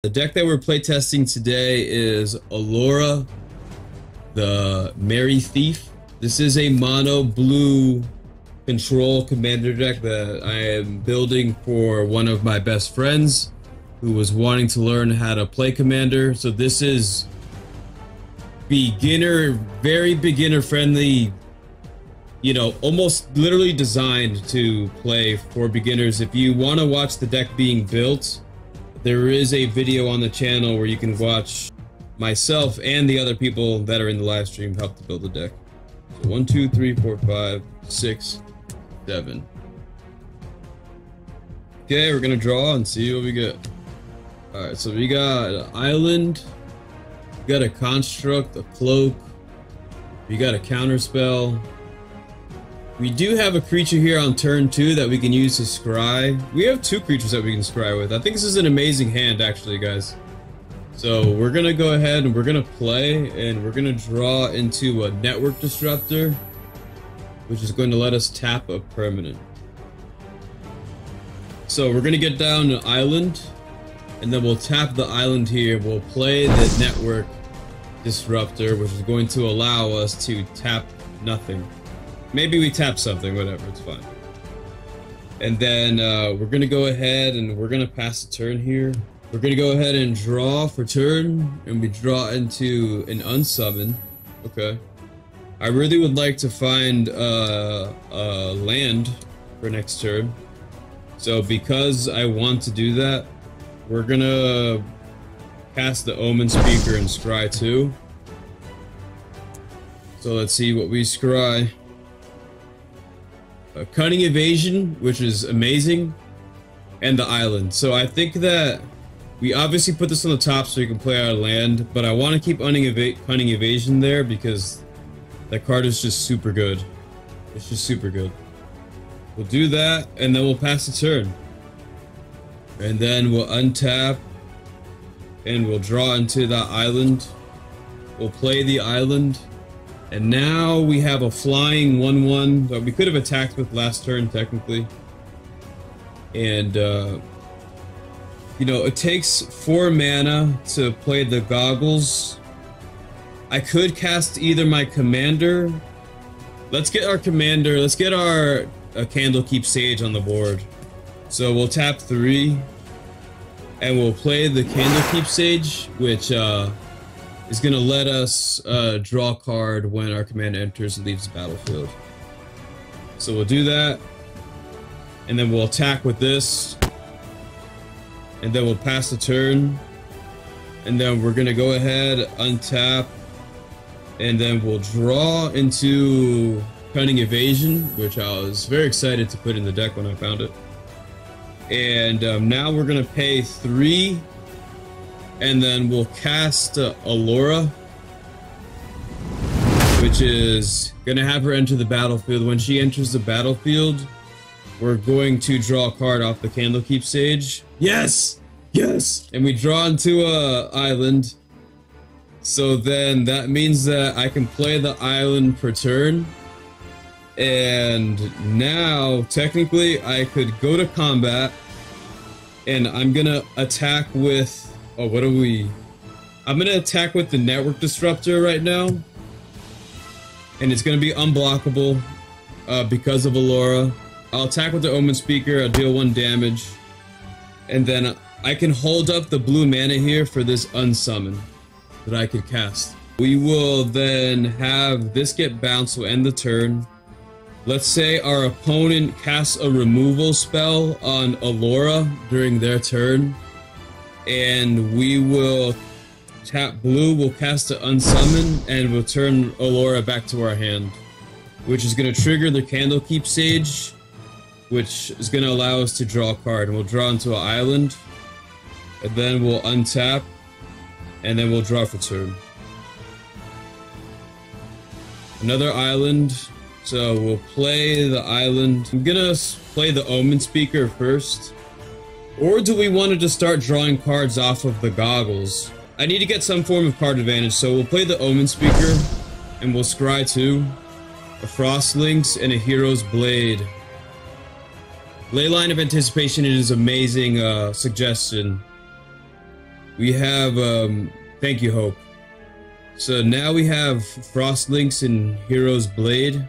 The deck that we're playtesting today is Alora, the Merry Thief. This is a mono blue control commander deck that I am building for one of my best friends who was wanting to learn how to play commander. So this is beginner, very beginner friendly, you know, almost literally designed to play for beginners. If you want to watch the deck being built, there is a video on the channel where you can watch myself and the other people that are in the live stream help to build the deck. So 1, 2, 3, 4, 5, 6, 7. Okay, we're gonna draw and see what we get. Alright, so we got an island, we got a construct, a cloak, we got a counterspell. We do have a creature here on turn 2 that we can use to scry. We have 2 creatures that we can scry with. I think this is an amazing hand, actually, guys. So we're gonna go ahead and we're gonna play, and we're gonna draw into a network disruptor, which is going to let us tap a permanent. So we're gonna get down an island, and then we'll tap the island here. We'll play the network disruptor, which is going to allow us to tap nothing. Maybe we tap something, whatever, it's fine. And then we're gonna go ahead and we're gonna pass the turn here. We're gonna go ahead and draw for turn, and we draw into an unsummon. Okay. I really would like to find a land for next turn. So because I want to do that, we're gonna cast the Omen Speaker and scry too. So let's see what we scry. Cunning Evasion, which is amazing, and the island. So I think that we obviously put this on the top so we can play our land, but I want to keep Cunning Evasion there because that card is just super good. It's just super good. We'll do that, and then we'll pass the turn. And then we'll untap, and we'll draw into that island. We'll play the island. And now we have a flying 1/1 that we could have attacked with last turn, technically. And, you know, it takes 4 mana to play the goggles. I could cast either my commander. Let's get our commander. Let's get our Candlekeep Sage on the board. So we'll tap 3. And we'll play the Candlekeep Sage, which, is going to let us draw a card when our commander enters and leaves the battlefield. So we'll do that, and then we'll attack with this, and then we'll pass the turn, and then we're going to go ahead, untap, and then we'll draw into Cunning Evasion, which I was very excited to put in the deck when I found it. And now we're going to pay 3. And then we'll cast Alora, which is going to have her enter the battlefield. When she enters the battlefield, we're going to draw a card off the Candlekeep Sage. Yes! Yes! And we draw into a island. So then that means that I can play the island per turn. And now, technically, I could go to combat. And I'm going to attack with... Oh, what are we... I'm gonna attack with the Network Disruptor right now. And it's gonna be unblockable because of Alora. I'll attack with the Omen Speaker, I'll deal 1 damage. And then I can hold up the blue mana here for this unsummon that I could cast. We will then have this get bounced, we'll end the turn. Let's say our opponent casts a removal spell on Alora during their turn. And we will tap blue, we'll cast an unsummon, and we'll turn Alora back to our hand, which is going to trigger the Candlekeep Sage, which is going to allow us to draw a card. And we'll draw into an island, and then we'll untap, and then we'll draw for turn. Another island, so we'll play the island. I'm going to play the Omen Speaker first. Or do we want to just start drawing cards off of the goggles? I need to get some form of card advantage, so we'll play the Omen Speaker, and we'll scry 2, a Frost Lynx, and a Hero's Blade. Leyline of Anticipation is amazing suggestion. We have, thank you, Hope. So now we have Frost Links and Hero's Blade.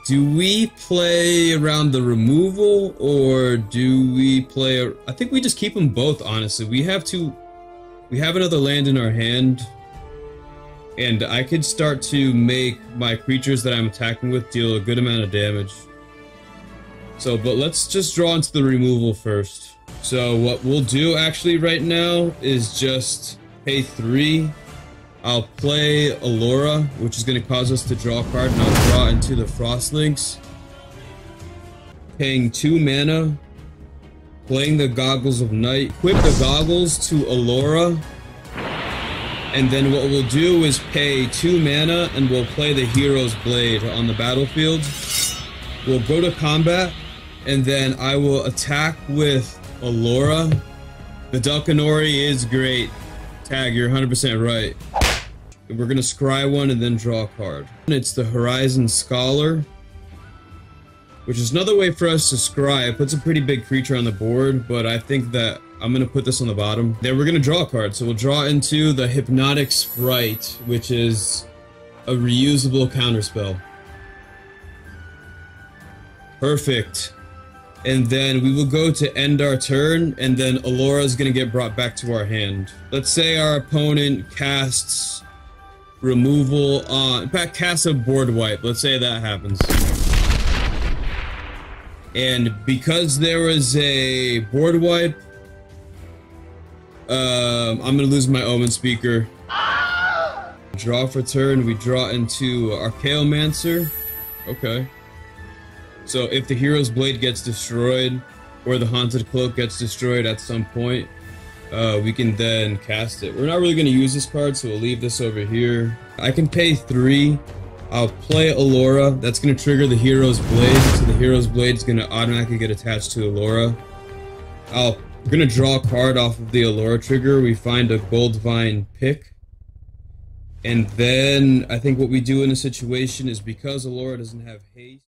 Do we play around the removal, or do we play... I think we just keep them both, honestly. We have another land in our hand, and I could start to make my creatures that I'm attacking with deal a good amount of damage. So, but let's just draw into the removal first. So what we'll do actually right now is just pay 3. I'll play Alora, which is going to cause us to draw a card, and I'll draw into the Frost Links. Paying 2 mana, playing the Goggles of Night, equip the Goggles to Alora, and then what we'll do is pay 2 mana and we'll play the Hero's Blade on the battlefield. We'll go to combat, and then I will attack with Alora. The Dulcanori is great. Tag, you're 100% right. We're gonna scry one and then draw a card. It's the Horizon Scholar, which is another way for us to scry. It puts a pretty big creature on the board, but I think that I'm gonna put this on the bottom. Then we're gonna draw a card. So we'll draw into the Hypnotic Sprite, which is a reusable counterspell. Perfect. And then we will go to end our turn, and then Alora is gonna get brought back to our hand. Let's say our opponent casts removal on... In fact, casts a board wipe. Let's say that happens. And because there was a board wipe, I'm gonna lose my Omen Speaker. Draw for turn, we draw into Archaeomancer. Okay. So if the Hero's Blade gets destroyed, or the Haunted Cloak gets destroyed at some point, we can then cast it. We're not really going to use this card, so we'll leave this over here. I can pay 3. I'll play Alora. That's going to trigger the Hero's Blade, so the Hero's Blade is going to automatically get attached to Alora. We're going to draw a card off of the Alora trigger. We find a Goldvine pick. And then I think what we do in a situation is, because Alora doesn't have haste...